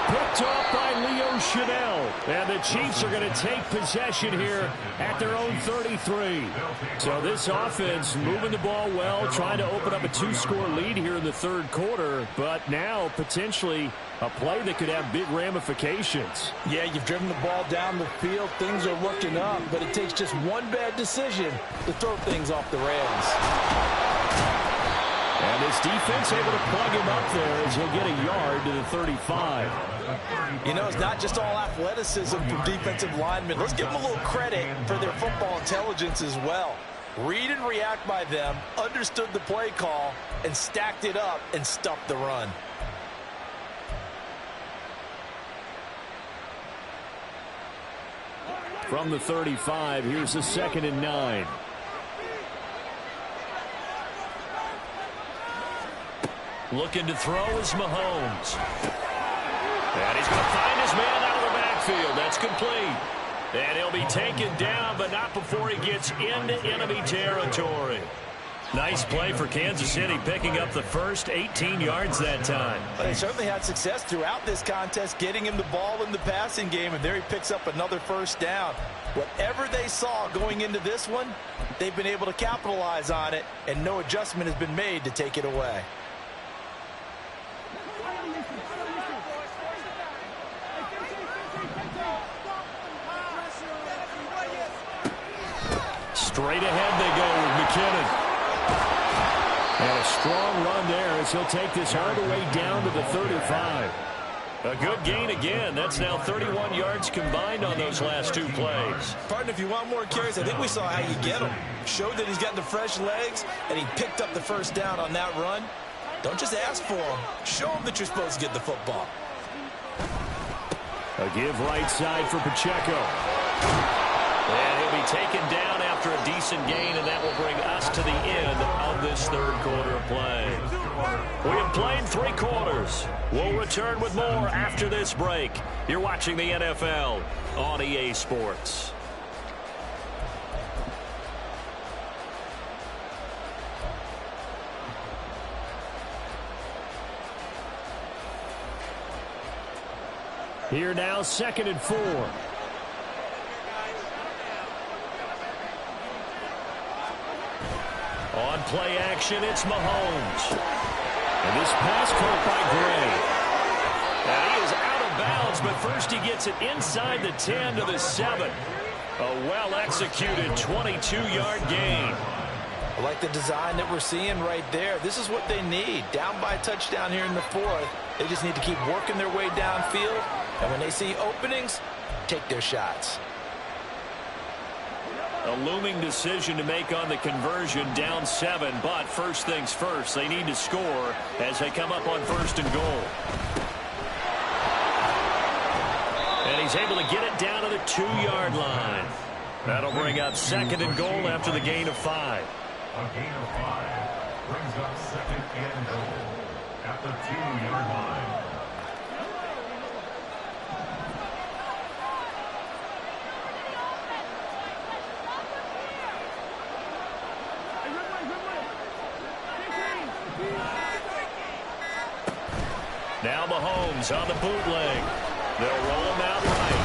Picked off by Leo Chanel. And the Chiefs are going to take possession here at their own 33. So this offense moving the ball well, trying to open up a 2-score lead here in the 3rd quarter. But now potentially a play that could have big ramifications.
Yeah, you've driven the ball down the field. Things are looking up, but it takes just one bad decision to throw things off the rails.
And this defense able to plug him up there as he'll get a yard to the 35.
You know, it's not just all athleticism from defensive linemen. Let's give them a little credit for their football intelligence as well. Read and react by them, understood the play call, and stacked it up and stuffed the run.
From the 35, here's a 2nd and 9. Looking to throw is Mahomes. And he's going to find his man out of the backfield. That's complete. And he'll be taken down, but not before he gets into enemy territory. Nice play for Kansas City, picking up the first 18 yards that time.
They certainly had success throughout this contest, getting him the ball in the passing game, and there he picks up another 1st down. Whatever they saw going into this one, they've been able to capitalize on it, and no adjustment has been made to take it away.
Straight ahead they go with McKinnon. And a strong run there as he'll take this all the way down to the 35. A good gain again. That's now 31 yards combined on those last 2 plays.
Partner, if you want more carries, I think we saw how you get him. Showed that he's got the fresh legs, and he picked up the 1st down on that run. Don't just ask for him. Show him that you're supposed to get the football.
A give right side for Pacheco. And he'll be taken down after a decent gain, and that will bring us to the end of this 3rd quarter of play. We have played 3 quarters. We'll return with more after this break. You're watching the NFL on EA Sports. Here now, 2nd and 4. On play action, it's Mahomes. And this pass caught by Gray. And he is out of bounds, but first he gets it inside the 10 to the 7. A well-executed 22-yard gain.
I like the design that we're seeing right there. This is what they need. Down by a touchdown here in the 4th. They just need to keep working their way downfield. And when they see openings, take their shots.
A looming decision to make on the conversion, down 7. But first things first, they need to score as they come up on 1st and goal. And he's able to get it down to the 2-yard line. That'll bring up 2nd and goal after the gain of 5.
A gain of 5 brings up 2nd and goal at the 2-yard line.
Now Mahomes on the bootleg. They'll roll him out right.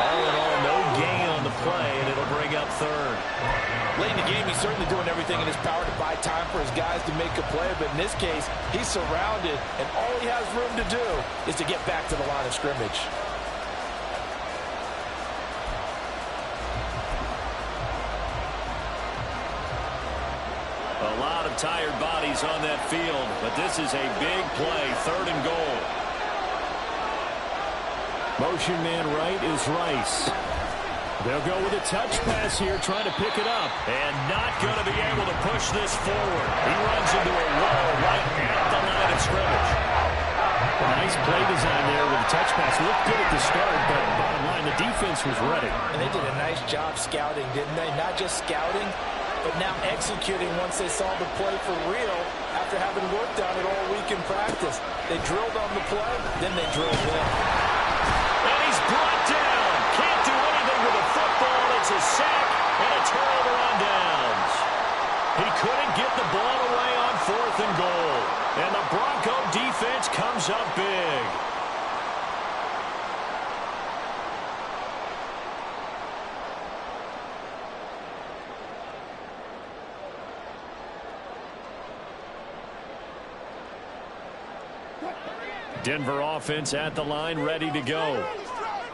All in all, no gain on the play, and it'll bring up 3rd.
Late in the game, he's certainly doing everything in his power to buy time for his guys to make a play. But in this case, he's surrounded, and all he has room to do is to get back to the line of scrimmage.
A lot of tired bodies on that field, but this is a big play, 3rd and goal. Motion man right is Rice. They'll go with a touch pass here, trying to pick it up. And not going to be able to push this forward. He runs into a wall right at the line of scrimmage. Nice play design there with the touch pass. Looked good at the start, but bottom line, the defense was ready.
And they did a nice job scouting, didn't they? Not just scouting, but now executing once they saw the play for real after having worked on it all week in practice. They drilled on the play, then they drilled in.
And he's brought down. Can't do anything with a football. It's a sack and a turnover on downs. He couldn't get the ball away on 4th and goal. And the Bronco defense comes up big. Denver offense at the line, ready to go.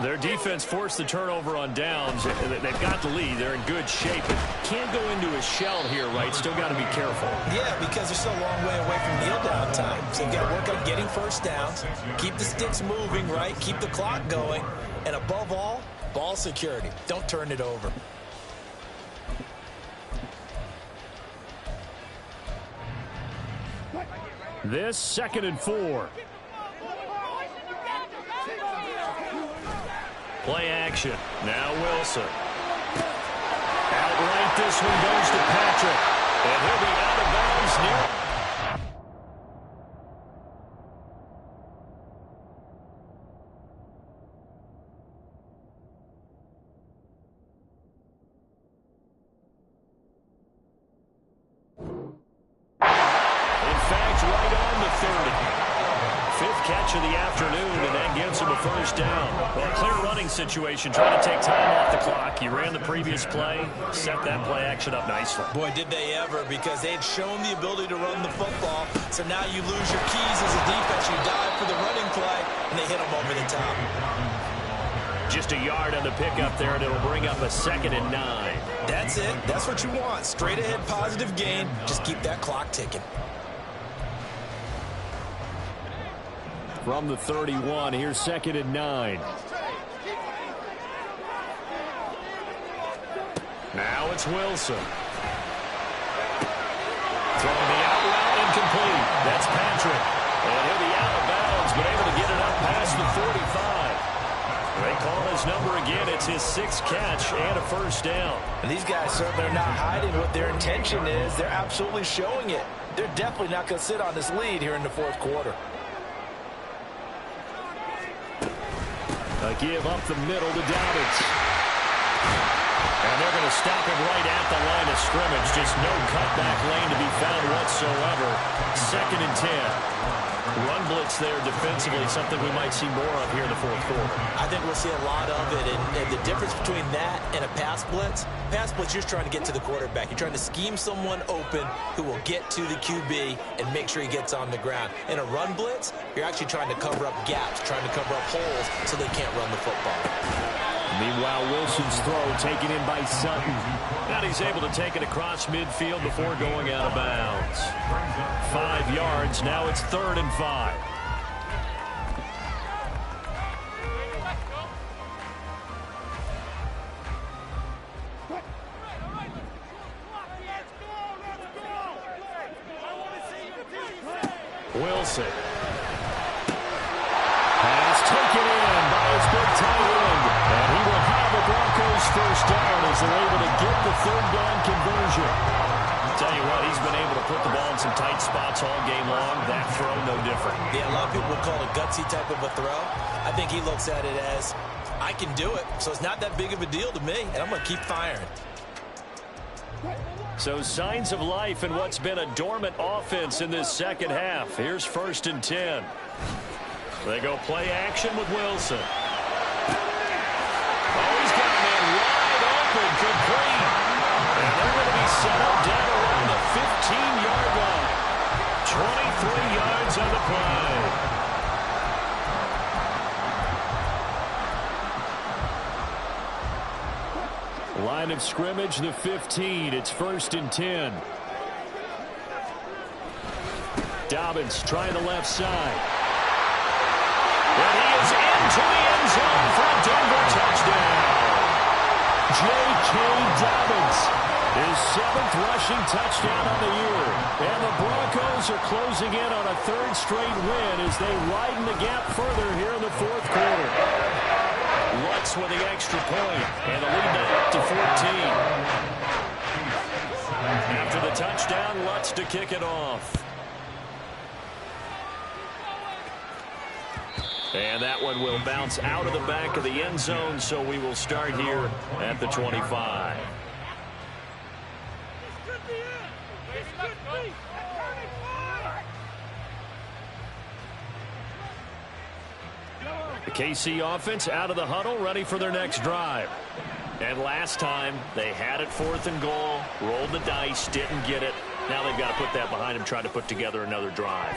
Their defense forced the turnover on downs. They've got the lead. They're in good shape. But can't go into a shell here, right? Still got to be careful.
Yeah, because they're still a long way away from kneel down time. So you've got to work on getting first downs, keep the sticks moving, right? Keep the clock going. And above all, ball security. Don't turn it over.
This 2nd and 4. Play action. Now Wilson. Outright, this one goes to Patrick. And he'll be out of bounds near. In fact, right on the 30. 5th catch of the afternoon, and that gets him a first down. Well, a clear running situation, trying to take time off the clock. He ran the previous play, set that play action up nicely.
Boy, did they ever, because they had shown the ability to run the football. So now you lose your keys as a defense. You dive for the running play, and they hit them over the top.
Just a yard on the pickup there, and it'll bring up a 2nd and 9.
That's it. That's what you want. Straight ahead positive gain. Just keep that clock ticking.
From the 31, here's 2nd and 9. Now it's Wilson. Throwing the out route, incomplete. That's Patrick. And he'll be out of bounds, but able to get it up past the 45. They call his number again. It's his 6th catch and a first down.
And these guys certainly are not hiding what their intention is. They're absolutely showing it. They're definitely not going to sit on this lead here in the 4th quarter.
A give up the middle to Dobbins. And they're going to stop him right at the line of scrimmage. Just no cutback lane to be found whatsoever. 2nd and 10. Run blitz there defensively, something we might see more of here in the 4th quarter.
I think we'll see a lot of it, and the difference between that and a pass blitz, you're just trying to get to the quarterback. You're trying to scheme someone open who will get to the QB and make sure he gets on the ground. In a run blitz, you're actually trying to cover up gaps, trying to cover up holes so they can't run the football.
Meanwhile, Wilson's throw taken in by Sutton. And he's able to take it across midfield before going out of bounds. 5 yards. Now it's 3rd and 5. Wilson. Pass taken in by his big tight end. And he will have a Broncos first down as they're able to get the 3rd down conversion. I'll tell you what, he's been able to put the ball in some tight spots all game long. That throw, no different.
Yeah, a lot of people would call it a gutsy type of a throw. I think he looks at it as, I can do it, so it's not that big of a deal to me, and I'm going to keep firing.
So signs of life in what's been a dormant offense in this 2nd half. Here's 1st and 10. They go play action with Wilson. Oh, he's got a man wide open, complete. And they're going to be settled down around the 15-yard line. 23 yards on the play. Line of scrimmage, the 15. It's 1st and 10. Dobbins trying the left side. And he is into the end zone for a Denver touchdown. J.K. Dobbins His 7th rushing touchdown on the year. And the Broncos are closing in on a 3rd straight win as they widen the gap further here in the 4th quarter. Lutz with the extra point, and the lead now up to 14. After the touchdown, Lutz to kick it off. And that one will bounce out of the back of the end zone, so we will start here at the 25. The KC offense out of the huddle, ready for their next drive. And last time, they had it 4th and goal, rolled the dice, didn't get it. Now they've got to put that behind them, try to put together another drive.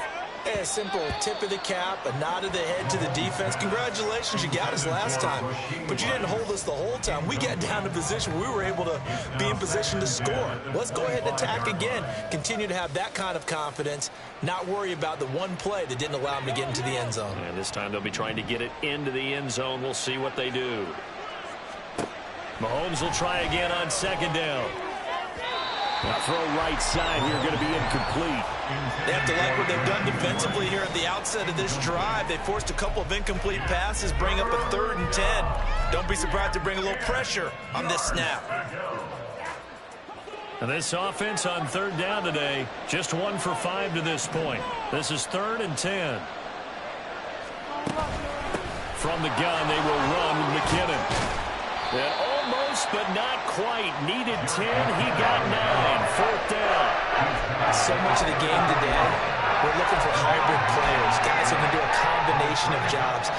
A simple tip of the cap, a nod of the head to the defense. Congratulations, you got us last time, but you didn't hold us the whole time. We got down to position. We were able to be in position to score. Let's go ahead and attack again. Continue to have that kind of confidence, not worry about the one play that didn't allow them to get into the end zone.
And this time they'll be trying to get it into the end zone. We'll see what they do. Mahomes will try again on 2nd down. The throw right side here going to be incomplete.
They have to like what they've done defensively here at the outset of this drive. They forced a couple of incomplete passes, bring up a 3rd and 10. Don't be surprised to bring a little pressure on this snap.
And this offense on 3rd down today, just 1 for 5 to this point. This is 3rd and 10. From the gun, they will run with McKinnon. And almost, but not quite. Needed 10. He got 9. 4th down.
So much of the game today, we're looking for hybrid players, guys who can do a combination of jobs.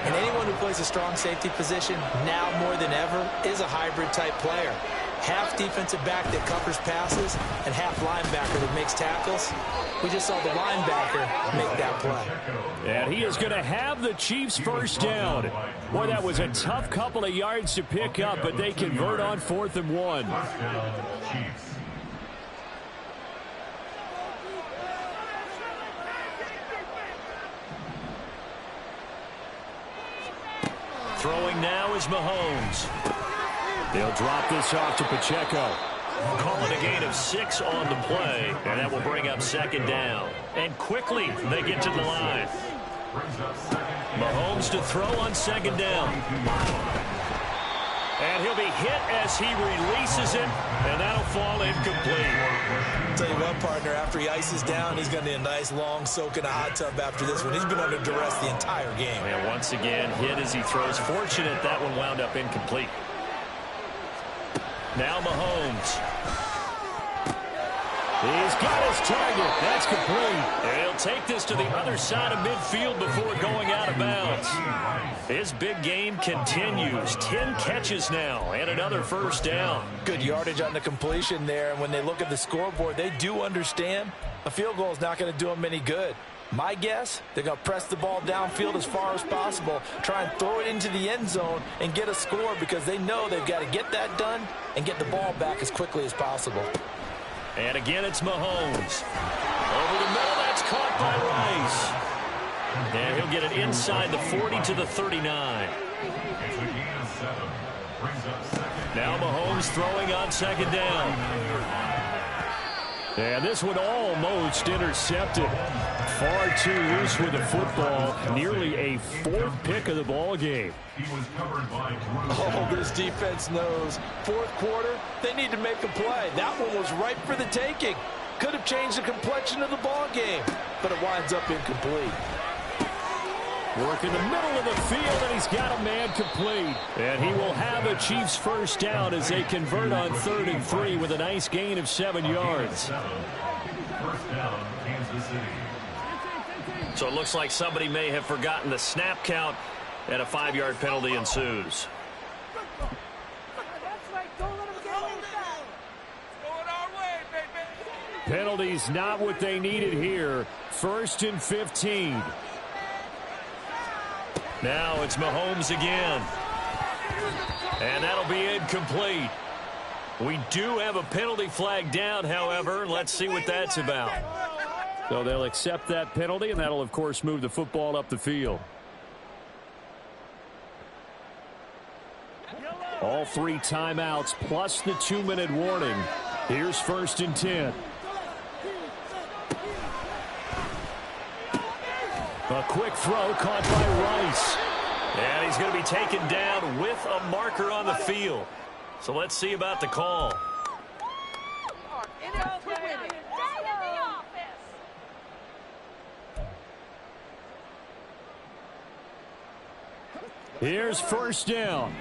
And anyone who plays a strong safety position, now more than ever, is a hybrid-type player. Half defensive back that covers passes and half linebacker that makes tackles. We just saw the linebacker make that play.
And he is going to have the Chiefs 1st down. Boy, that was a tough couple of yards to pick up, but they convert on 4th and 1. Throwing now is Mahomes. They'll drop this off to Pacheco. Call it a gain of 6 on the play, and that will bring up 2nd down. And quickly, they get to the line. Mahomes to throw on 2nd down. And he'll be hit as he releases it, and that'll fall incomplete.
Tell you what, partner, after he ices down, he's going to need a nice long soak in a hot tub after this one. He's been under duress the entire game.
And once again, hit as he throws. Fortunate that one wound up incomplete. Now Mahomes. He's got his target. That's complete. And he'll take this to the other side of midfield before going out of bounds. His big game continues. 10 catches now and another 1st down.
Good yardage on the completion there. And when they look at the scoreboard, they do understand a field goal is not going to do them any good. My guess, they're going to press the ball downfield as far as possible, try and throw it into the end zone and get a score because they know they've got to get that done and get the ball back as quickly as possible.
And again, it's Mahomes. Over the middle, that's caught by Rice. And he'll get it inside the 40 to the 39. Now Mahomes throwing on 2nd down. And this one almost intercepted. Far too loose with the football. Nearly a 4th pick of the ball game.
Oh, this defense knows. 4th quarter, they need to make a play. That one was ripe for the taking. Could have changed the complexion of the ball game, but it winds up incomplete.
Work in the middle of the field, and he's got a man complete. And he will have a Chiefs 1st down as they convert on 3rd and 3 with a nice gain of 7 yards.
1st down, Kansas City.
So it looks like somebody may have forgotten the snap count, and a 5-yard penalty ensues. Penalties not what they needed here. 1st and 15. Now it's Mahomes again. And that'll be incomplete. We do have a penalty flag down, however. Let's see what that's about. So they'll accept that penalty, and that'll, of course, move the football up the field. All 3 timeouts plus the 2-minute warning. Here's 1st and 10. A quick throw caught by Rice. And he's going to be taken down with a marker on the field. So let's see about the call. Here's 1st down.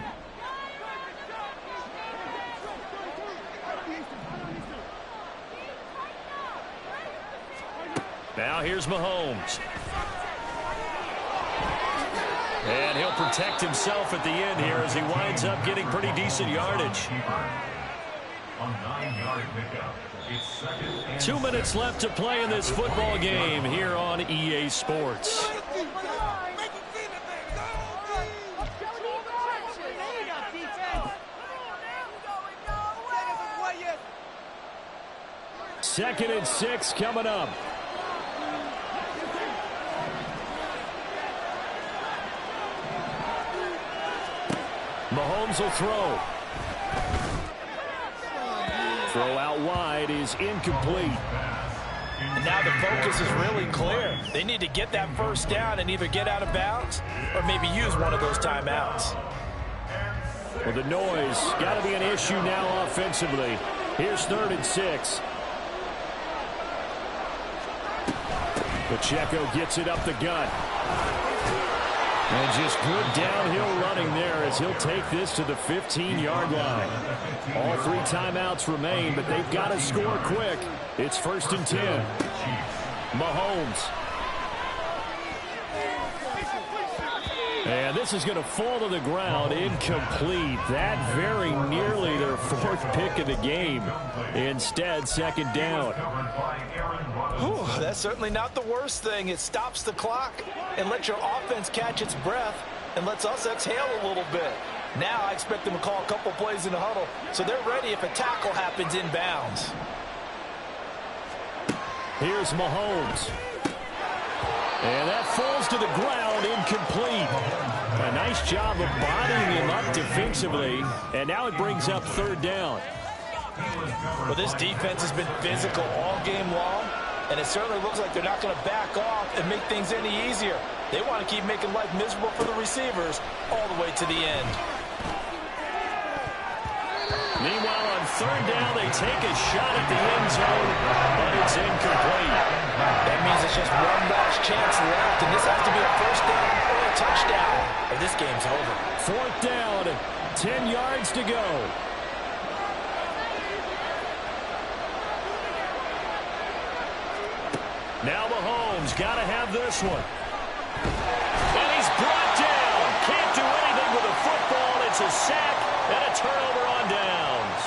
Now here's Mahomes. And he'll protect himself at the end here as he winds up getting pretty decent yardage. 2 minutes left to play in this football game here on EA Sports. Second and 6 coming up. Mahomes will throw. Throw out wide is incomplete.
And now the focus is really clear. They need to get that 1st down and either get out of bounds or maybe use one of those timeouts.
Well, the noise got to be an issue now offensively. Here's 3rd and 6. Pacheco gets it up the gut. And just good downhill running there as he'll take this to the 15-yard line. All 3 timeouts remain, but they've got to score quick. It's 1st and 10. Mahomes. And this is going to fall to the ground, incomplete. That very nearly their 4th pick of the game. Instead, 2nd down.
Whew, that's certainly not the worst thing. It stops the clock and lets your offense catch its breath and lets us exhale a little bit. Now I expect them to call a couple plays in the huddle so they're ready if a tackle happens inbounds.
Here's Mahomes. And that falls to the ground, incomplete. A nice job of bodying him up defensively. And now it brings up 3rd down.
Well, this defense has been physical all game long, and it certainly looks like they're not going to back off and make things any easier. They want to keep making life miserable for the receivers all the way to the end.
Meanwhile, on 3rd down, they take a shot at the end zone, but it's incomplete.
That means it's just one last chance left, and this has to be a 1st down or a touchdown, or this game's over.
4th down, 10 yards to go. Now Mahomes got to have this one. And he's brought down. Can't do anything with a football. It's a sack and a turnover on downs.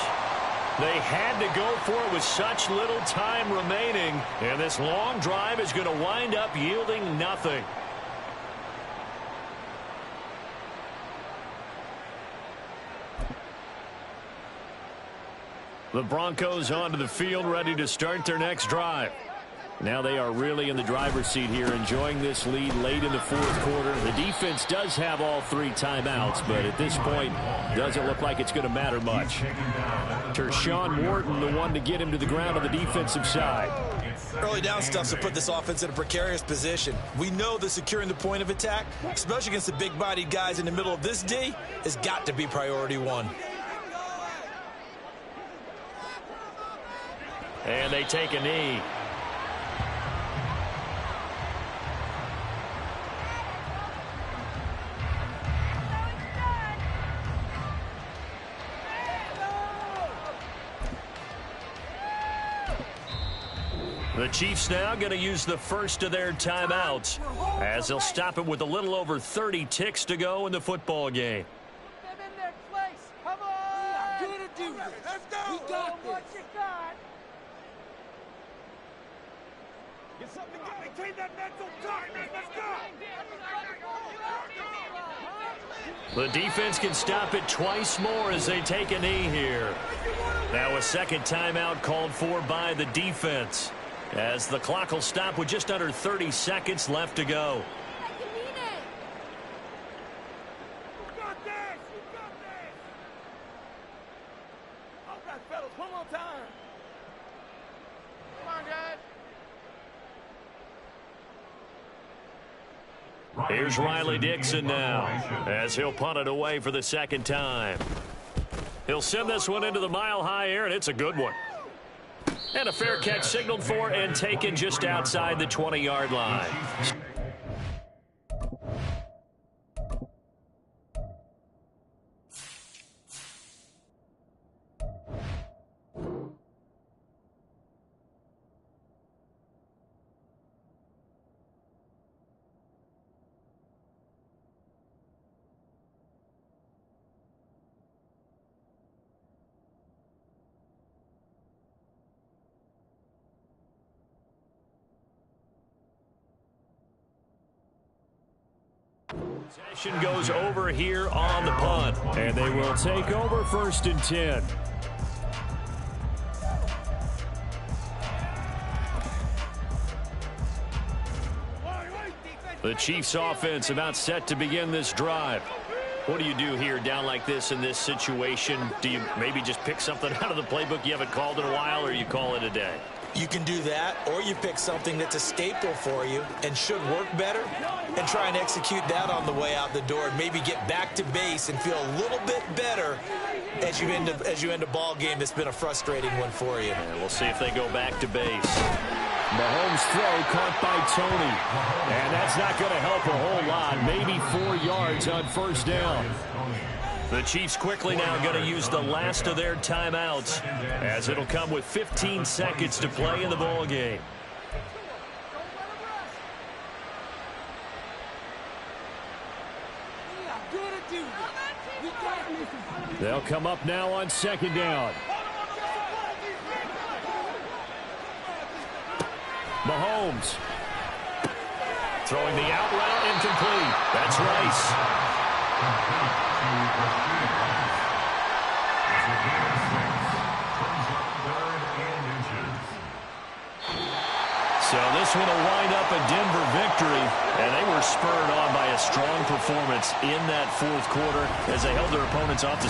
They had to go for it with such little time remaining. And this long drive is going to wind up yielding nothing. The Broncos onto the field, ready to start their next drive. Now they are really in the driver's seat here, enjoying this lead late in the 4th quarter. The defense does have all 3 timeouts, but at this point, doesn't look like it's going to matter much. Tershawn Wharton, the one to get him to the ground on the defensive side.
Early down stuff to put this offense in a precarious position. We know that securing the point of attack, especially against the big-bodied guys in the middle of this D, has got to be priority 1.
And they take a knee. The Chiefs now going to use the first of their timeouts as they'll stop it with a little over 30 ticks to go in the football game.
Put them in their place. Come on. We are going to do this. Let's go. We got this. What you got? Get something going. Maintain that mental toughness. Let's go.
The defense can stop it twice more as they take a knee here. Now a second timeout called for by the defense, as the clock will stop with just under 30 seconds left to go.
Contact, fellas, one more time. Come on, guys.
Here's Riley Dixon now as he'll punt it away for the second time. He'll send this one into the mile-high air, and it's a good one. And a fair catch signaled for and taken just outside the 20-yard line. Possession goes over here on the punt, and they will take over 1st and 10. The Chiefs offense about set to begin this drive. What do you do here down like this in this situation? Do you maybe just pick something out of the playbook you haven't called in a while, or you call it a day?
You can do that, or you pick something that's a staple for you and should work better and try and execute that on the way out the door and maybe get back to base and feel a little bit better as you end a ball game that's been a frustrating one for you.
And we'll see if they go back to base. Mahomes' throw caught by Tony. And that's not going to help a whole lot. Maybe 4 yards on 1st down. The Chiefs quickly now going to use the last of their timeouts, as it'll come with 15 seconds to play in the ball game. They'll come up now on 2nd down. Mahomes throwing the out route incomplete. That's Rice. So this one will wind up a Denver victory, and they were spurred on by a strong performance in that 4th quarter as they held their opponents off the